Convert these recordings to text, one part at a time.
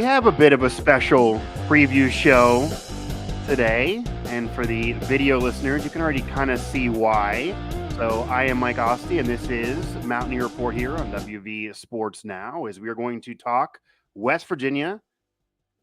have a bit of a special preview show today, and for the video listeners, you can already kind of see why. So I am Mike Asti, and this is Mountaineer Report here on WV Sports Now, as we are going to talk West Virginia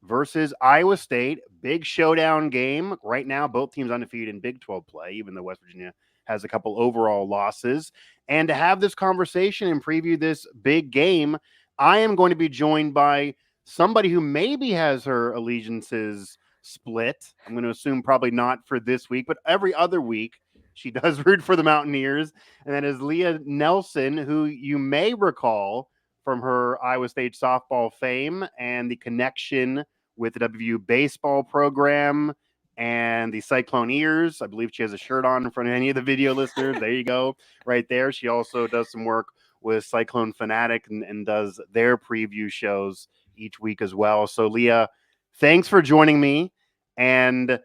versus Iowa State. Big showdown game. Right now, both teams undefeated in Big 12 play, even though West Virginia has a couple overall losses. And to have this conversation and preview this big game, I am going to be joined by somebody who maybe has her allegiances split. I'm going to assume probably not for this week, but every other week she does root for the Mountaineers. And that is Lea Nelson, who you may recall from her Iowa State softball fame and the connection with the WVU baseball program and the Cycloneers. I believe she has a shirt on in front of any of the video listeners. There you go, right there. She also does some work with Cyclone Fanatic and does their preview shows each week as well. So Lea, thanks for joining me. And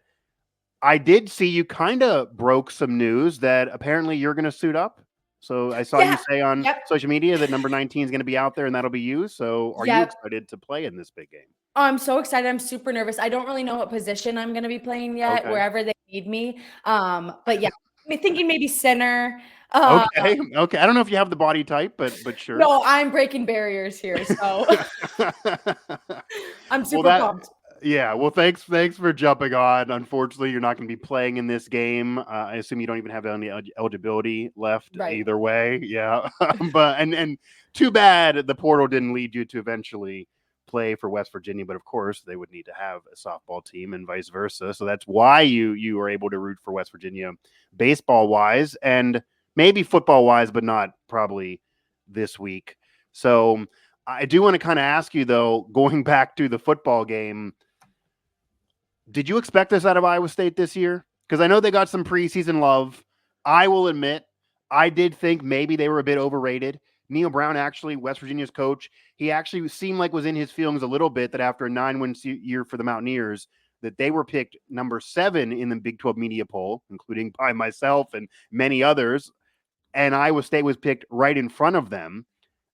I did see you kind of broke some news that apparently you're going to suit up. So I saw you say on social media that number 19 is going to be out there and that'll be you. So are you excited to play in this big game? Oh, I'm so excited. I'm super nervous. I don't really know what position I'm going to be playing yet, wherever they need me. But yeah, I'm thinking maybe center. Okay. I don't know if you have the body type, but sure. No, I'm breaking barriers here. So I'm super pumped. Yeah, well, thanks for jumping on. Unfortunately, you're not going to be playing in this game. I assume you don't even have any eligibility left either way. Yeah, but and too bad the portal didn't lead you to eventually play for West Virginia. But of course, they would need to have a softball team and vice versa. So that's why you were able to root for West Virginia baseball wise and maybe football wise, but not probably this week. So I do want to kind of ask you though, going back to the football game. Did you expect this out of Iowa State this year? Because I know they got some preseason love. I will admit, I did think maybe they were a bit overrated. Neil Brown, actually, West Virginia's coach, he actually seemed like was in his feelings a little bit that after a 9-win year for the Mountaineers, that they were picked number 7 in the Big 12 media poll, including by myself and many others. And Iowa State was picked right in front of them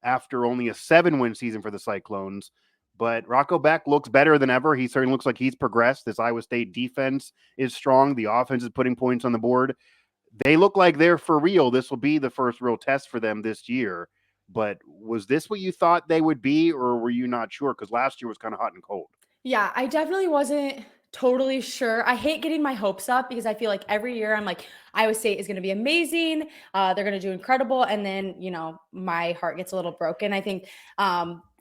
after only a 7-win season for the Cyclones. But Rocco Beck looks better than ever. He certainly looks like he's progressed. This Iowa State defense is strong. The offense is putting points on the board. They look like they're for real. This will be the first real test for them this year. But was this what you thought they would be, or were you not sure? Because last year was kind of hot and cold. Yeah, I definitely wasn't totally sure. I hate getting my hopes up because I feel like every year I'm like, Iowa State is going to be amazing. They're going to do incredible. And then, my heart gets a little broken. I think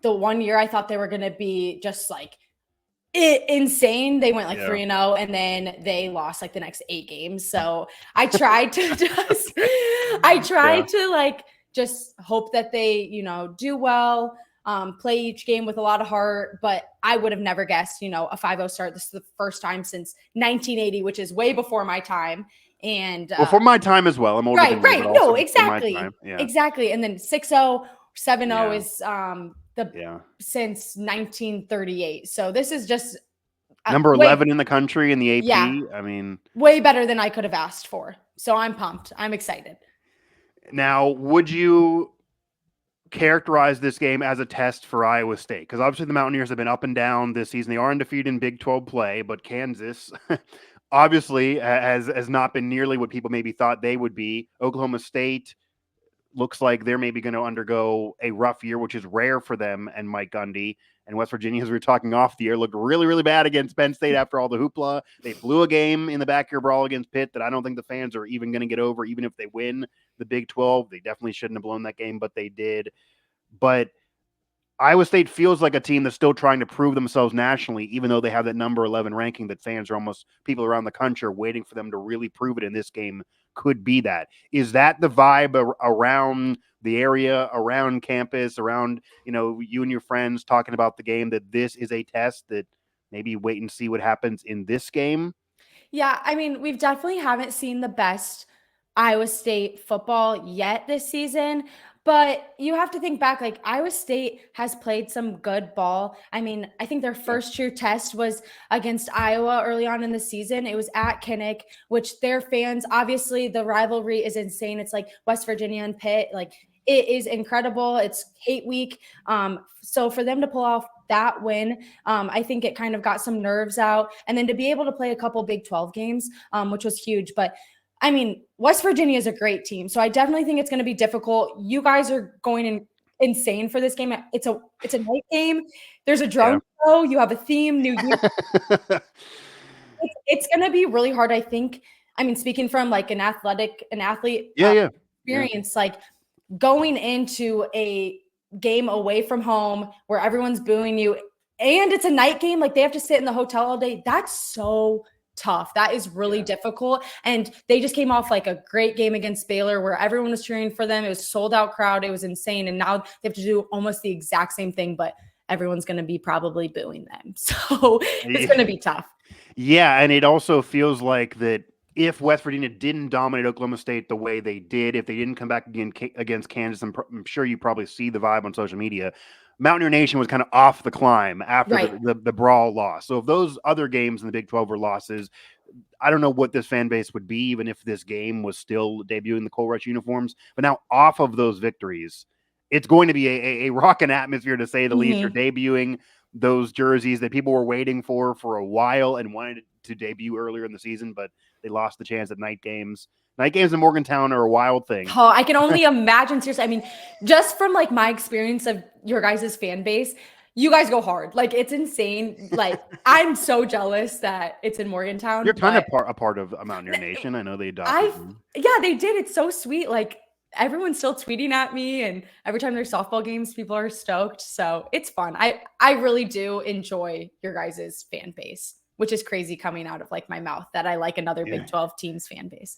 the one year I thought they were going to be just like insane. They went like 3-0 and then they lost like the next 8 games. So I tried to just hope that they, do well, play each game with a lot of heart, but I would have never guessed, a 5-0 start. This is the first time since 1980, which is way before my time. And before my time as well. I'm older than you, right. No, exactly. Exactly. And then 6-0, 7-0 is since 1938. So this is just number 11 in the country in the AP. Yeah, I mean, way better than I could have asked for. So I'm pumped. I'm excited. Now, would you characterize this game as a test for Iowa State? Because obviously the Mountaineers have been up and down this season. They are undefeated in Big 12 play, but Kansas obviously has not been nearly what people maybe thought they would be. Oklahoma State looks like they're maybe going to undergo a rough year, which is rare for them and Mike Gundy. And West Virginia, as we were talking off the air, looked really, really bad against Penn State after all the hoopla. They blew a game in the backyard brawl against Pitt that I don't think the fans are even going to get over, even if they win the Big 12. They definitely shouldn't have blown that game, but they did. But Iowa State feels like a team that's still trying to prove themselves nationally, even though they have that number 11 ranking that fans are almost, people around the country are waiting for them to really prove it in this game. Could be that. Is that the vibe around the area, around campus, around, you and your friends talking about the game, that this is a test that maybe wait and see what happens in this game? Yeah, I mean, we've definitely haven't seen the best Iowa State football yet this season. But you have to think back, like Iowa State has played some good ball. I mean, I think their first true test was against Iowa early on in the season. It was at Kinnick, which their fans, obviously the rivalry is insane. It's like West Virginia and Pitt. Like it is incredible. It's hate week. So for them to pull off that win, I think it kind of got some nerves out. And then to be able to play a couple Big 12 games, which was huge. But I mean, West Virginia is a great team. So I definitely think it's going to be difficult. You guys are going insane for this game. It's a night game. There's a drone show. You have a theme, New Year. It's going to be really hard, I think. I mean, speaking from like an athlete experience, like going into a game away from home where everyone's booing you and it's a night game, like they have to sit in the hotel all day. That's so tough. That is really difficult. And they just came off like a great game against Baylor where everyone was cheering for them. It was sold out crowd. It was insane. And now they have to do almost the exact same thing, but everyone's going to be probably booing them. So it's going to be tough. Yeah. And it also feels like that if West Virginia didn't dominate Oklahoma State the way they did, if they didn't come back again against Kansas, I'm sure you probably see the vibe on social media, Mountaineer Nation was kind of off the climb after the brawl loss. So if those other games in the Big 12 were losses, I don't know what this fan base would be, even if this game was still debuting the Coal Rush uniforms. But now off of those victories, it's going to be a rocking atmosphere, to say the least. You're debuting those jerseys that people were waiting for a while and wanted to debut earlier in the season, but they lost the chance at night games. Night games in Morgantown are a wild thing. Oh, I can only imagine. Seriously, I mean, just from like my experience of your guys' fan base, you guys go hard. Like it's insane. Like I'm so jealous that it's in Morgantown. You're kind of a part of Mountaineer Nation. I know they adopted you. Yeah, they did. It's so sweet. Like everyone's still tweeting at me, and every time there's softball games, people are stoked. So it's fun. I really do enjoy your guys' fan base, which is crazy coming out of like my mouth that I like another Big 12 team's fan base.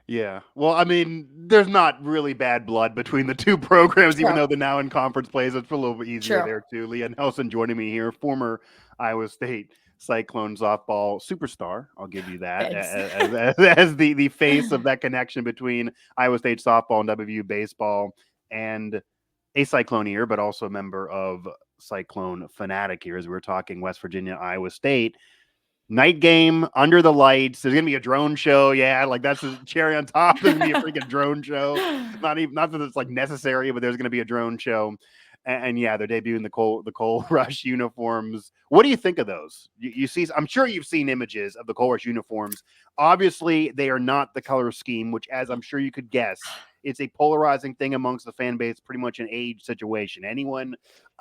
Yeah. Well, I mean, there's not really bad blood between the two programs, even though they're now in conference plays. It's a little bit easier there too. Lea Nelson joining me here, former Iowa State Cyclone softball superstar. I'll give you that as the face of that connection between Iowa State softball and WVU baseball, and a Cycloneer, but also a member of Cyclone Fanatic here as we're talking West Virginia, Iowa State. Night game under the lights. There's gonna be a drone show. Yeah, like that's a cherry on top. There's gonna be a freaking drone show. Not that it's like necessary, but there's gonna be a drone show. And yeah, they're debuting the Coal Rush uniforms. What do you think of those? You see, I'm sure you've seen images of the Coal Rush uniforms. Obviously, they are not the color scheme, which, as I'm sure you could guess, it's a polarizing thing amongst the fan base, pretty much an age situation.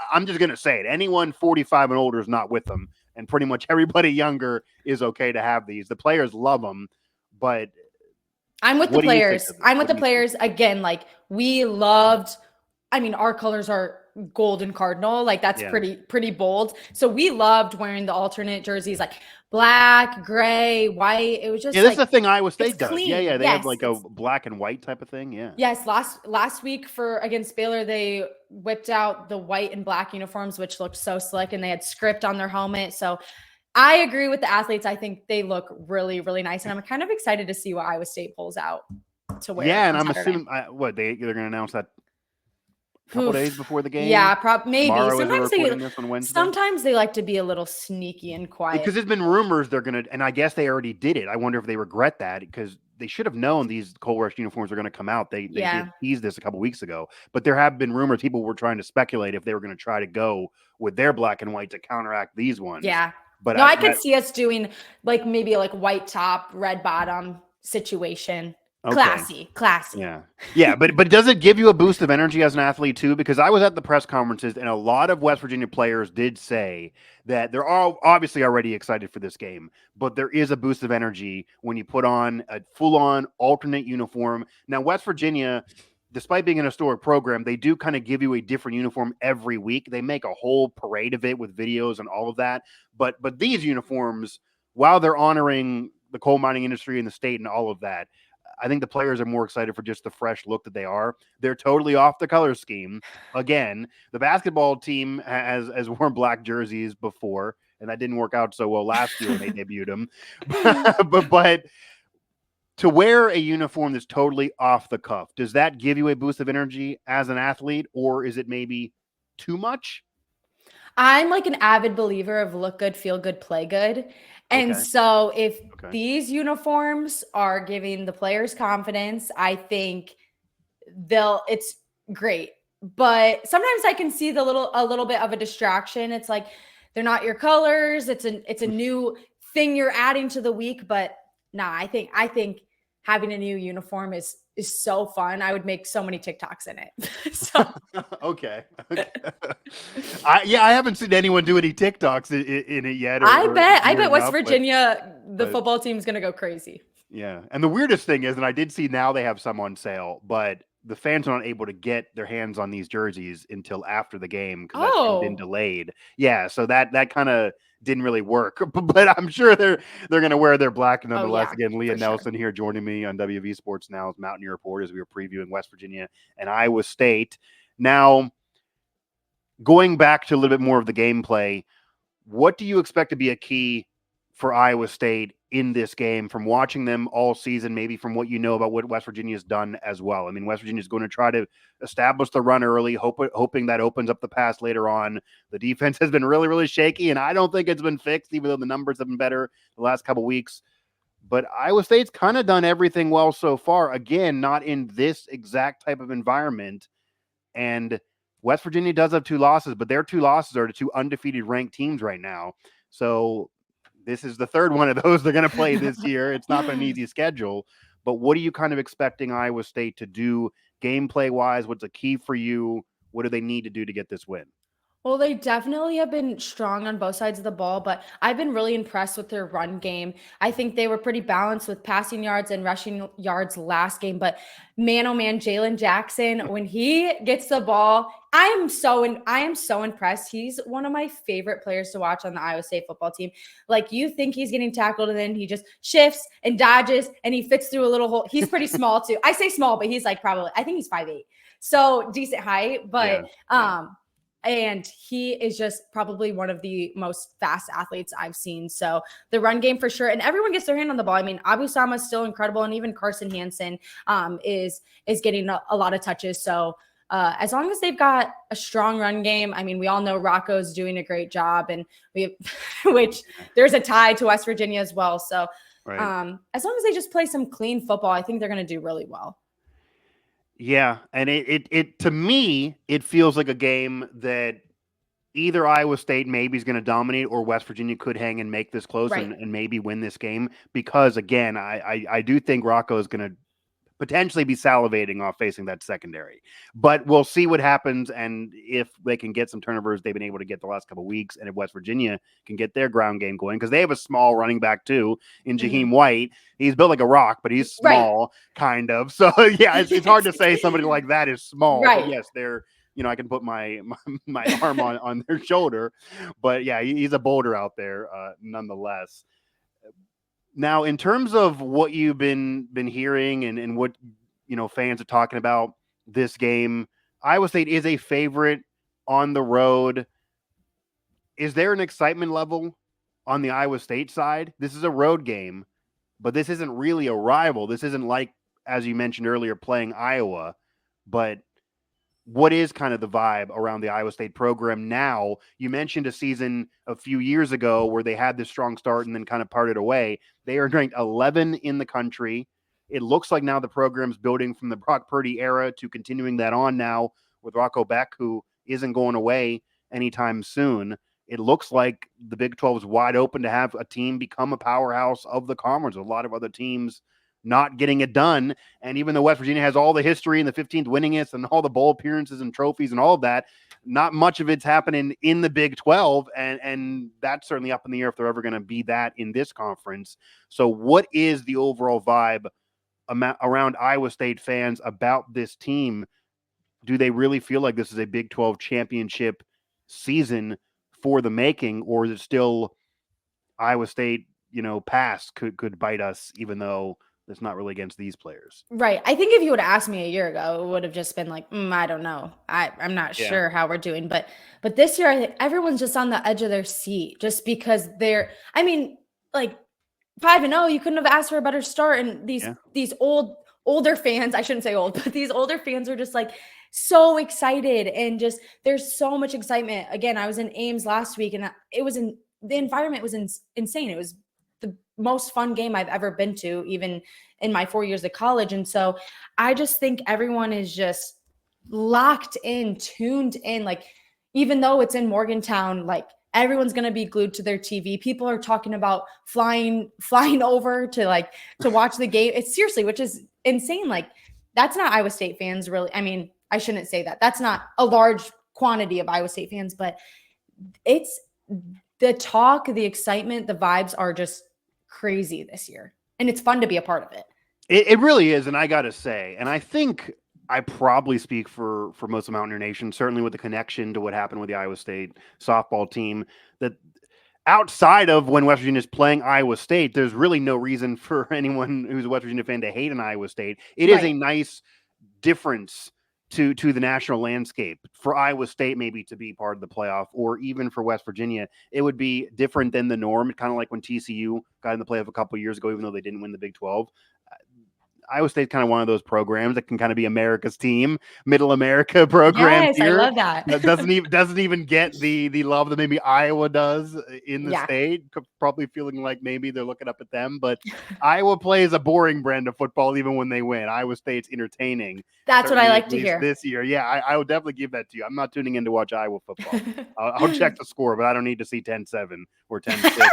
I'm just gonna say it, anyone 45 and older is not with them. And pretty much everybody younger is okay to have these. The players love them, but I'm with the players. I'm with the players. Again, like we loved, I mean, our colors are gold and cardinal. Like that's pretty bold. So we loved wearing the alternate jerseys, like black, gray, white. It was just that's the thing Iowa State does. Clean. Yeah, they have like a black and white type of thing. Yeah. Yes, last week against Baylor, they whipped out the white and black uniforms, which looked so slick, and they had script on their helmet. So I agree with the athletes. I think they look really, really nice, and I'm kind of excited to see what Iowa State pulls out to wear. Yeah, and I'm assuming they're going to announce that a couple days before the game. Yeah, maybe. Sometimes they like to be a little sneaky and quiet. Because there's been rumors they're going to, and I guess they already did it. I wonder if they regret that, because they should have known these Coal Rush uniforms are going to come out. They did tease this a couple weeks ago, but there have been rumors. People were trying to speculate if they were going to try to go with their black and white to counteract these ones. Yeah. But no, I could see us doing like maybe like white top, red bottom situation. Okay. Classy. Yeah. But does it give you a boost of energy as an athlete too? Because I was at the press conferences, and a lot of West Virginia players did say that they're all obviously already excited for this game, but there is a boost of energy when you put on a full-on alternate uniform. Now, West Virginia, despite being an historic program, they do kind of give you a different uniform every week. They make a whole parade of it with videos and all of that. But these uniforms, while they're honoring the coal mining industry and the state and all of that, I think the players are more excited for just the fresh look that they are. They're totally off the color scheme. Again, the basketball team has worn black jerseys before, and that didn't work out so well last year when they debuted them. but to wear a uniform that's totally off the cuff, does that give you a boost of energy as an athlete, or is it maybe too much? I'm like an avid believer of look good, feel good, play good. And so if these uniforms are giving the players confidence, I think it's great. but sometimes I can see a little bit of a distraction. It's like they're not your colors. It's a new thing you're adding to the week, but nah, I think having a new uniform is so fun. I would make so many TikToks in it. So Okay. I haven't seen anyone do any TikToks in it yet, or I near bet West enough, Virginia, the but football team's gonna go crazy. yeah. And the weirdest thing is, and I did see now they have some on sale, but the fans are not able to get their hands on these jerseys until after the game because that's been Oh, delayed. Yeah, so that kind of didn't really work, but I'm sure they're going to wear their black oh nonetheless. yeah, Again, Leah for sure. Nelson here joining me on WV Sports Now's Mountaineer Report as we were previewing West Virginia and Iowa State. Now, going back to a little bit more of the gameplay, what do you expect to be a key for Iowa State in this game from watching them all season, maybe from what you know about what West Virginia has done as well? I mean, West Virginia is going to try to establish the run early, hoping that opens up the pass later on. The defense has been really, really shaky, and I don't think it's been fixed, even though the numbers have been better the last couple weeks. But Iowa State's kind of done everything well so far. Again, not in this exact type of environment. And West Virginia does have 2 losses, but their 2 losses are to 2 undefeated ranked teams right now. So this is the third one of those they're going to play this year. It's not been an easy schedule, but what are you kind of expecting Iowa State to do gameplay wise? What's a key for you? What do they need to do to get this win? Well, they definitely have been strong on both sides of the ball, but I've been really impressed with their run game. I think they were pretty balanced with passing yards and rushing yards last game. But man, oh man, Jalen Jackson, when he gets the ball, I am so impressed. He's one of my favorite players to watch on the Iowa State football team. Like you think he's getting tackled, and then he just shifts and dodges, and he fits through a little hole. He's pretty small too. I say small, but he's like probably I think he's 5'8", so decent height. But Yeah. and he is just probably one of the most fast athletes I've seen. So the run game for sure. And everyone gets their hand on the ball. I mean, Abu Sama is still incredible. And even Carson Hansen is getting a lot of touches. So as long as they've got a strong run game, I mean, we all know Rocco's doing a great job, and we, which there's a tie to West Virginia as well. So Right. as long as they just play some clean football, I think they're going to do really well. Yeah, and it to me, it feels like a game that either Iowa State maybe is going to dominate or West Virginia could hang and make this close Right. and maybe win this game because again, I do think Rocco is going to potentially be salivating off facing that secondary. But we'll see what happens and if they can get some turnovers they've been able to get the last couple of weeks and if West Virginia can get their ground game going because they have a small running back too in Mhm. Jaheim White. He's built like a rock, but he's Right. small, kind of. So yeah, it's hard to say somebody like that is small, but Right. yes, they're I can put my arm on their shoulder, but yeah, he's a boulder out there, nonetheless. Now, in terms of what you've been hearing and what fans are talking about this game, Iowa State is a favorite on the road. Is there an excitement level on the Iowa State side? This is a road game, but this isn't really a rival. This isn't like, as you mentioned earlier, playing Iowa, but what is kind of the vibe around the Iowa State program now? You mentioned a season a few years ago where they had this strong start and then kind of parted away. They are ranked 11 in the country. It looks like now the program's building from the Brock Purdy era to continuing that on now with Rocco Beck, who isn't going away anytime soon. It looks like the Big 12 is wide open to have a team become a powerhouse of the conference. A lot of other teams not getting it done. And even though West Virginia has all the history and the 15th winningest and all the bowl appearances and trophies and all of that, not much of it's happening in the Big 12. And that's certainly up in the air if they're ever going to be that in this conference. So what is the overall vibe around Iowa State fans about this team? Do they really feel like this is a Big 12 championship season for the making, or is it still Iowa State, past could bite us, even though it's not really against these players? Right. I think if you would have asked me a year ago, it would have just been like, I don't know. I'm not Yeah. sure how we're doing. But this year, I think everyone's just on the edge of their seat just because I mean, like 5-0, you couldn't have asked for a better start. And these older fans, I shouldn't say old, but these older fans are just like so excited and just there's so much excitement. Again, I was in Ames last week and the environment was insane. It was the most fun game I've ever been to, even in my 4 years of college. And so I just think everyone is just locked in, tuned in. Like, even though it's in Morgantown, like everyone's going to be glued to their TV. People are talking about flying over to watch the game. It's seriously, which is insane. Like, that's not Iowa State fans really. I mean, I shouldn't say that. That's not a large quantity of Iowa State fans, but it's the talk, the excitement, the vibes are just crazy this year. And it's fun to be a part of it. It really is. And I got to say, and I think I probably speak for most of Mountaineer Nation, certainly with the connection to what happened with the Iowa State softball team, that outside of when West Virginia is playing Iowa State, there's really no reason for anyone who's a West Virginia fan to hate an Iowa State. It is a nice difference to the national landscape for Iowa State maybe to be part of the playoff, or even for West Virginia. It would be different than the norm. Kind of like when TCU got in the playoff a couple of years ago, even though they didn't win the Big 12. Iowa State's kind of one of those programs that can kind of be America's team, middle America program. Yes, here. I love that. That doesn't even get the love that maybe Iowa does in the state. Probably feeling like maybe they're looking up at them, but Iowa plays a boring brand of football even when they win. Iowa State's entertaining. That's what I like to hear this year. Yeah, I would definitely give that to you. I'm not tuning in to watch Iowa football. I'll check the score, but I don't need to see 10-7 or 10-6.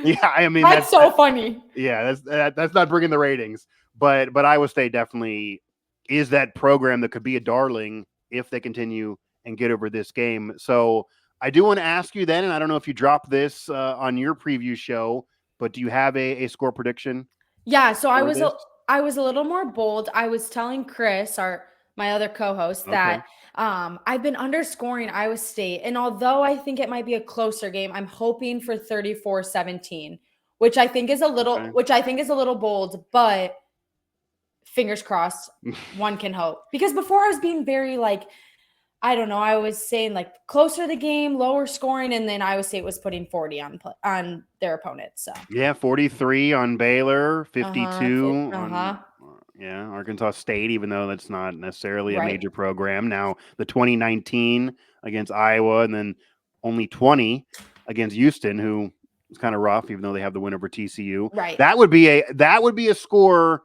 Yeah, I mean that's so funny. Yeah, that's not bringing the ratings. But Iowa State definitely is that program that could be a darling if they continue and get over this game. So I do want to ask you then, and I don't know if you dropped this on your preview show, but do you have a score prediction? Yeah, so I was a little more bold. I was telling Chris, my other co-host, that I've been underscoring Iowa State, and although I think it might be a closer game, I'm hoping for 34-17, which I think is a little bold, but fingers crossed, one can hope. Because before I was being very I don't know, I was saying closer to the game, lower scoring, and then Iowa State was putting 40 on their opponent. So yeah, 43 on Baylor, 52 on Arkansas State, even though that's not necessarily a major program. Now the 2019 against Iowa, and then only 20 against Houston, who is kind of rough, even though they have the win over TCU. Right. That would be a score.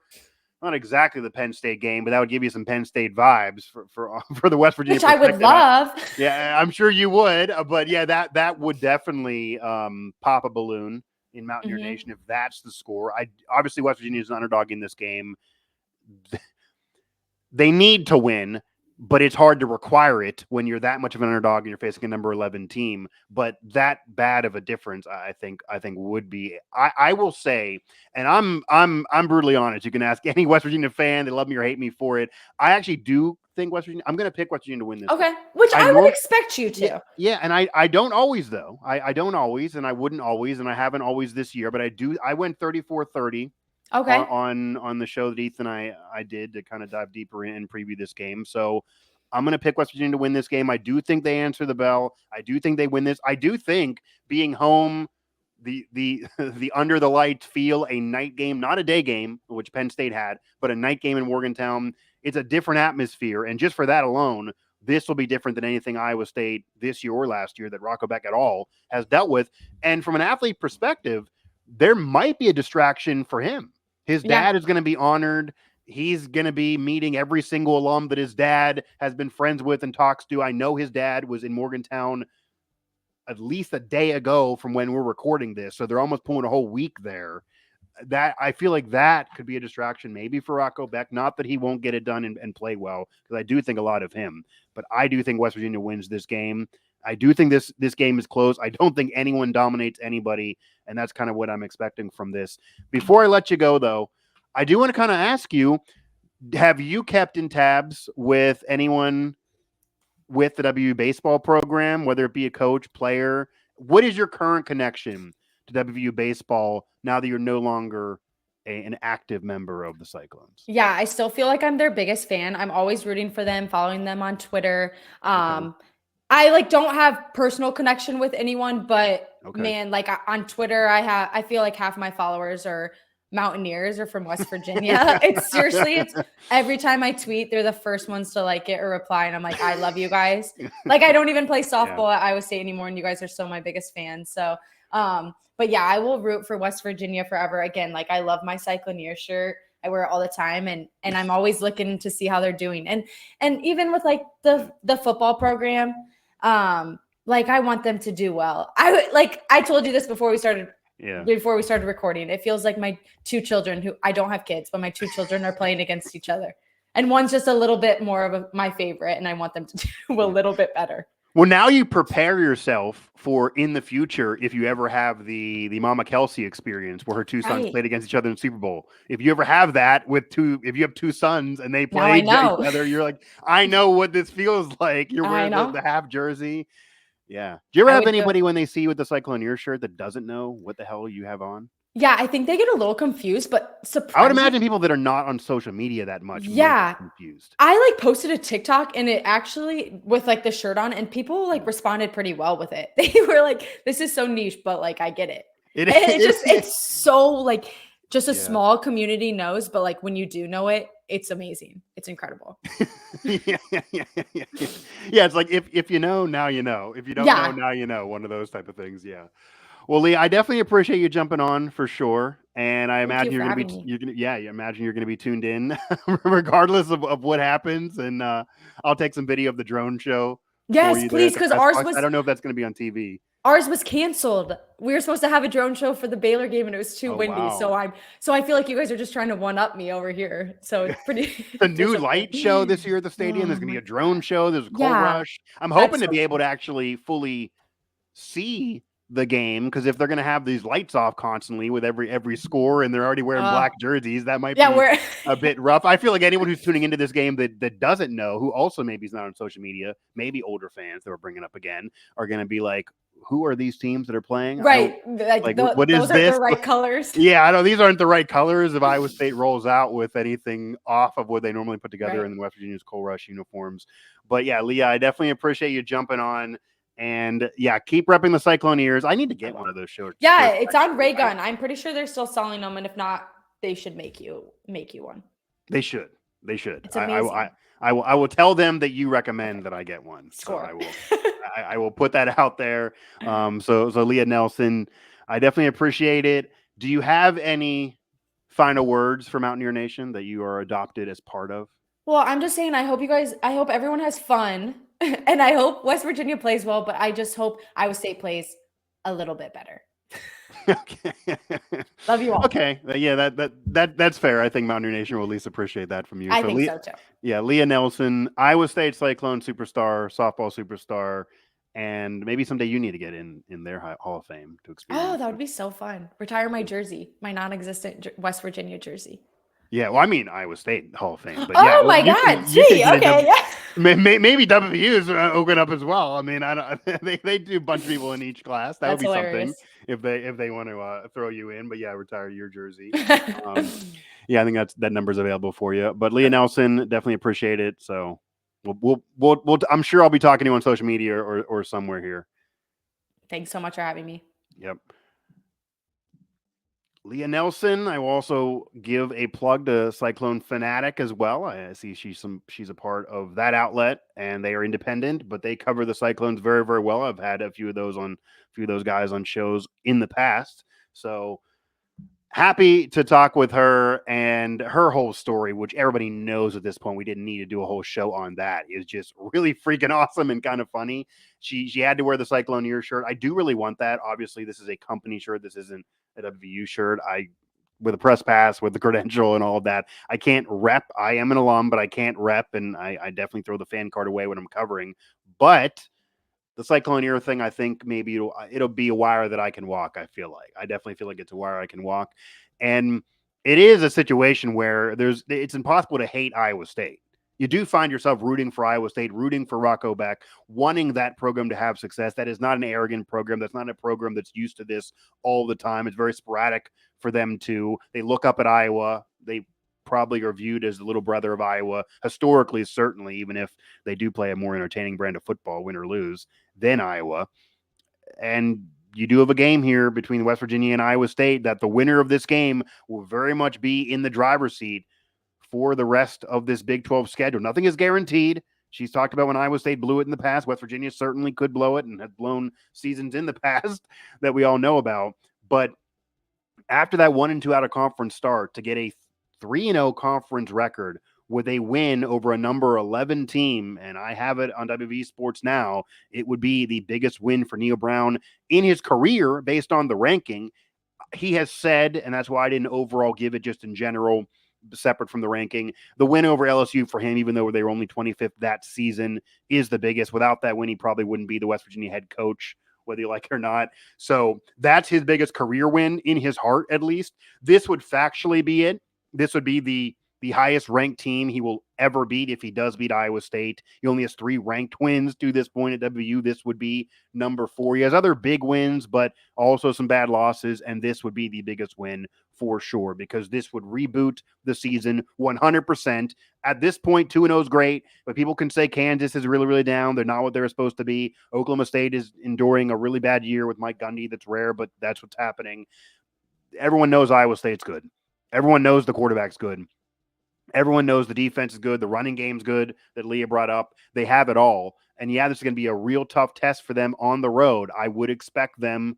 Not exactly the Penn State game, but that would give you some Penn State vibes for the West Virginia. Which I would love. I'm sure you would. But yeah, that would definitely pop a balloon in Mountaineer Nation if that's the score. Obviously West Virginia is an underdog in this game. They need to win, but it's hard to require it when you're that much of an underdog and you're facing a number 11 team. But that bad of a difference, I think would be. I will say, and I'm brutally honest. You can ask any West Virginia fan; they love me or hate me for it. I actually do think West Virginia. I'm going to pick West Virginia to win this. Okay, which I would expect you to. Yeah, and I don't always though. I don't always, and I wouldn't always, and I haven't always this year. But I do. I went 34-30. Okay. On the show that Ethan and I did to kind of dive deeper in and preview this game. So I'm going to pick West Virginia to win this game. I do think they answer the bell. I do think they win this. I do think being home, the under the lights feel, a night game, not a day game, which Penn State had, but a night game in Morgantown. It's a different atmosphere. And just for that alone, this will be different than anything Iowa State this year or last year that Rocco Beck at all has dealt with. And from an athlete perspective, there might be a distraction for him. His dad is going to be honored. He's going to be meeting every single alum that his dad has been friends with and talks to. I know his dad was in Morgantown at least a day ago from when we're recording this. So they're almost pulling a whole week there. That I feel like that could be a distraction maybe for Rocco Beck. Not that he won't get it done and play well, because I do think a lot of him. But I do think West Virginia wins this game. I do think this game is close. I don't think anyone dominates anybody, and that's kind of what I'm expecting from this. Before I let you go, though, I do want to kind of ask you, have you kept in tabs with anyone with the WU baseball program, whether it be a coach, player? What is your current connection to WU baseball now that you're no longer an active member of the Cyclones? Yeah, I still feel like I'm their biggest fan. I'm always rooting for them, following them on Twitter. I don't have personal connection with anyone, but man, on Twitter, I feel like half my followers are Mountaineers or from West Virginia. It's every time I tweet, they're the first ones to like it or reply. And I'm like, I love you guys. I don't even play softball at Iowa State anymore. And you guys are still my biggest fans. So, but yeah, I will root for West Virginia forever. Again, I love my Cycloneer shirt. I wear it all the time, and I'm always looking to see how they're doing. And even with like the football program, like I want them to do well. I told you this before we started recording. It feels like my two children, who I don't have kids, but my two children are playing against each other. And one's just a little bit more of my favorite, and I want them to do a little bit better. Well, now you prepare yourself for in the future if you ever have the Mama Kelsey experience where her two sons played against each other in the Super Bowl. If you ever have that if you have two sons and they play each other, you're like, I know what this feels like. You're wearing the half jersey. Yeah. Do you ever have anybody when they see you with the Cycloneer shirt that doesn't know what the hell you have on? Yeah, I think they get a little confused, but I would imagine people that are not on social media that much might be confused. I like posted a TikTok and it actually with like the shirt on, and people like responded pretty well with it. They were like, "This is so niche, but like I get it." It's so like just a small community knows, but like when you do know it, it's amazing. It's incredible. Yeah. It's like if you know, now you know. If you don't know, now you know. One of those type of things. Yeah. Well, Lea, I definitely appreciate you jumping on for sure, and I imagine you're going to be tuned in regardless of what happens. And I'll take some video of the drone show. Yes, please, because ours was. I don't know if that's going to be on TV. Ours was canceled. We were supposed to have a drone show for the Baylor game, and it was too windy. Wow. So I feel like you guys are just trying to one up me over here. So it's pretty. The new light show this year at the stadium. There's going to be a drone show. There's a cold rush. I'm hoping to be able to actually fully see the game, because if they're going to have these lights off constantly with every score and they're already wearing black jerseys, that might be a bit rough. I feel like anyone who's tuning into this game that doesn't know, who also maybe is not on social media, maybe older fans that we're bringing up again, are going to be like, who are these teams that are playing? Right. What is those this? Aren't the right colors. Yeah, I know these aren't the right colors. If Iowa State rolls out with anything off of what they normally put together in the West Virginia's Cold Rush uniforms. But yeah, Lea, I definitely appreciate you jumping on. And yeah, keep repping the Cycloneers. I need to get one of those shirts. Yeah, it's on Raygun. I'm pretty sure they're still selling them, and if not, they should make you one. They should. It's amazing. I will tell them that you recommend that I get one. Score. So I will put that out there. So Lea Nelson, I definitely appreciate it. Do you have any final words for Mountaineer Nation that you are adopted as part of? Well, I'm just saying, I hope everyone has fun. And I hope West Virginia plays well, but I just hope Iowa State plays a little bit better. Okay. Love you all. Okay. Yeah, that's fair. I think Mountaineer Nation will at least appreciate that from you. I think so too. Yeah, Lea Nelson, Iowa State Cyclone superstar, softball superstar, and maybe someday you need to get in their Hall of Fame to experience. Oh, that would be so fun. Retire my jersey, my non-existent West Virginia jersey. Yeah, well, I mean Iowa State Hall of Fame. But my God! Gee, okay, yeah. Maybe WVU's open up as well. I mean, I don't. They do a bunch of people in each class. That would be hilarious. Something if they want to throw you in. But yeah, retire your jersey. Yeah, I think that number's available for you. But Lea Nelson, definitely appreciate it. So we'll I'm sure I'll be talking to you on social media or somewhere here. Thanks so much for having me. Yep. Lea Nelson, I will also give a plug to Cyclone Fanatic as well. I see she's a part of that outlet, and they are independent, but they cover the Cyclones very, very well. I've had a few of those guys on shows in the past. So happy to talk with her, and her whole story, which everybody knows at this point. We didn't need to do a whole show on that. Is just really freaking awesome and kind of funny. She had to wear the Cycloneer shirt. I do really want that. Obviously, this is a company shirt. This isn't a WVU shirt. With a press pass, with the credential and all of that, I can't rep. I am an alum, but I can't rep, and I definitely throw the fan card away when I'm covering. But the Cycloneer thing, I think maybe it'll be a wire that I can walk. I definitely feel like it's a wire I can walk. And it is a situation where it's impossible to hate Iowa State. You do find yourself rooting for Iowa State, rooting for Rocco Beck, wanting that program to have success. That is not an arrogant program. That's not a program that's used to this all the time. It's very sporadic for them too. They look up at Iowa. They probably are viewed as the little brother of Iowa, historically, certainly, even if they do play a more entertaining brand of football, win or lose, than Iowa. And you do have a game here between West Virginia and Iowa State that the winner of this game will very much be in the driver's seat for the rest of this Big 12 schedule. Nothing is guaranteed. She's talked about when Iowa State blew it in the past. West Virginia certainly could blow it and has blown seasons in the past that we all know about. But after that 1-2 out of conference start, to get a 3-0 conference record with a win over a number 11 team, and I have it on WV Sports now, it would be the biggest win for Neil Brown in his career based on the ranking. He has said, and that's why I didn't overall give it just in general, separate from the ranking, the win over LSU for him, even though they were only 25th that season, is the biggest. Without that win, he probably wouldn't be the West Virginia head coach, whether you like it or not. So that's his biggest career win in his heart, at least. This would factually be it. This would be the highest ranked team he will ever beat if he does beat Iowa State. He only has 3 ranked wins to this point at WU. This would be number 4. He has other big wins, but also some bad losses, and this would be the biggest win for sure, because this would reboot the season 100%. At this point, 2-0 is great, but people can say Kansas is really, really down. They're not what they're supposed to be. Oklahoma State is enduring a really bad year with Mike Gundy. That's rare, but that's what's happening. Everyone knows Iowa State's good. Everyone knows the quarterback's good. Everyone knows the defense is good. The running game's good that Lea brought up. They have it all. And yeah, this is going to be a real tough test for them on the road. I would expect them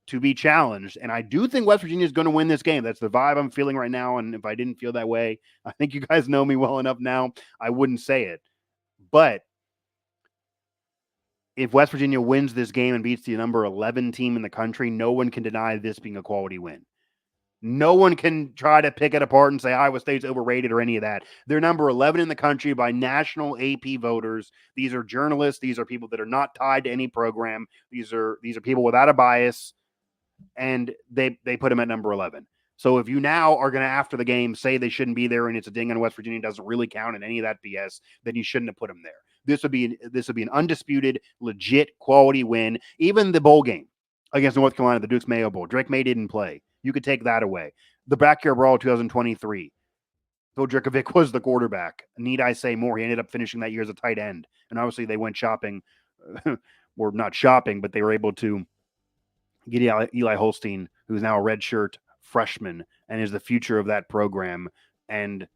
to be challenged. And I do think West Virginia is going to win this game. That's the vibe I'm feeling right now. And if I didn't feel that way, I think you guys know me well enough now, I wouldn't say it. But if West Virginia wins this game and beats the number 11 team in the country, no one can deny this being a quality win. No one can try to pick it apart and say Iowa State's overrated or any of that. They're number 11 in the country by national AP voters. These are journalists. These are people that are not tied to any program. These are people without a bias, and they put them at number 11. So if you now are going to, after the game, say they shouldn't be there and it's a ding on West Virginia, doesn't really count in any of that BS, then you shouldn't have put them there. This would be an undisputed, legit quality win. Even the bowl game against North Carolina, the Duke's Mayo Bowl, Drake May didn't play. You could take that away. The Backyard Brawl 2023. Phil Drikovic was the quarterback. Need I say more? He ended up finishing that year as a tight end. And obviously they went shopping, or not shopping, but they were able to get Eli Holstein, who's now a redshirt freshman and is the future of that program, and,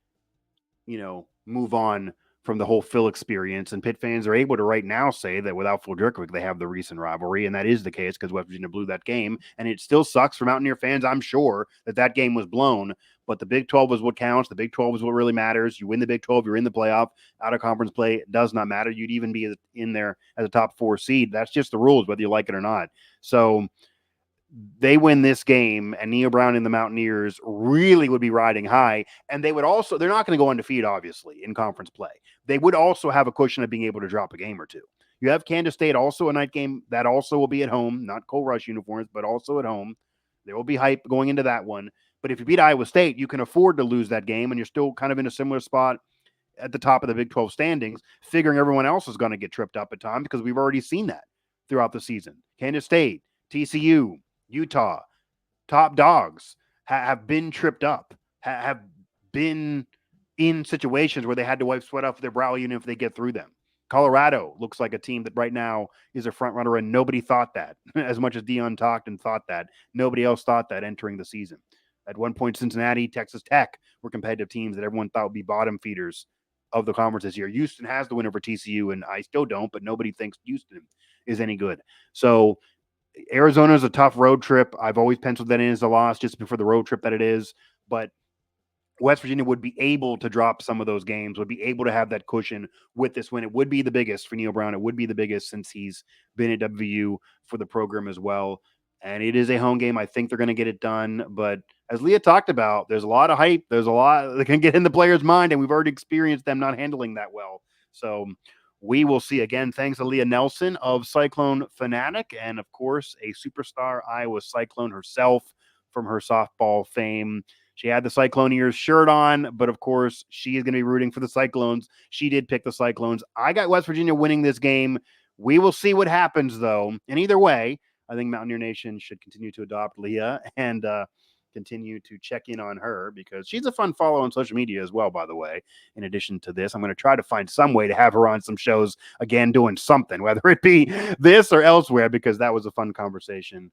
move on from the whole Phil experience. And Pitt fans are able to right now say that without Phil Drikovic, they have the recent rivalry, and that is the case because West Virginia blew that game. And it still sucks for Mountaineer fans, I'm sure, that game was blown. But the Big 12 is what counts. The Big 12 is what really matters. You win the Big 12, you're in the playoff. Out of conference play does not matter. You'd even be in there as a top 4 seed. That's just the rules, whether you like it or not. So they win this game, and Neil Brown and the Mountaineers really would be riding high. And they would also, they're not going to go undefeated, obviously, in conference play. They would also have a cushion of being able to drop a game or two. You have Kansas State, also a night game. That also will be at home, not Coal Rush uniforms, but also at home. There will be hype going into that one. But if you beat Iowa State, you can afford to lose that game, and you're still kind of in a similar spot at the top of the Big 12 standings, figuring everyone else is going to get tripped up at times because we've already seen that throughout the season. Kansas State, TCU, Utah, top dogs have been tripped up, have been in situations where they had to wipe sweat off their brow even if they get through them. Colorado looks like a team that right now is a front runner, and nobody thought that. As much as Dion talked and thought that, nobody else thought that entering the season. At one point, Cincinnati, Texas Tech were competitive teams that everyone thought would be bottom feeders of the conference this year. Houston has the win over TCU, and I still don't, but nobody thinks Houston is any good. So Arizona is a tough road trip. I've always penciled that in as a loss just for the road trip that it is. But West Virginia would be able to drop some of those games, would be able to have that cushion with this win. It would be the biggest for Neil Brown. It would be the biggest since he's been at WVU for the program as well. And it is a home game. I think they're going to get it done. But as Lea talked about, there's a lot of hype. There's a lot that can get in the player's mind, and we've already experienced them not handling that well. So we will see. Again, thanks to Lea Nelson of Cyclone Fanatic, and, of course, a superstar Iowa Cyclone herself from her softball fame. She had the Cycloneers shirt on, but, of course, she is going to be rooting for the Cyclones. She did pick the Cyclones. I got West Virginia winning this game. We will see what happens, though. And either way, I think Mountaineer Nation should continue to adopt Lea and continue to check in on her because she's a fun follow on social media as well, by the way. In addition to this, I'm going to try to find some way to have her on some shows again doing something, whether it be this or elsewhere, because that was a fun conversation.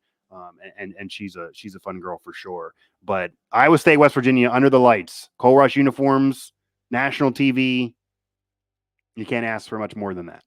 And she's a fun girl for sure. But Iowa State, West Virginia, under the lights, Coal Rush uniforms, national TV. You can't ask for much more than that.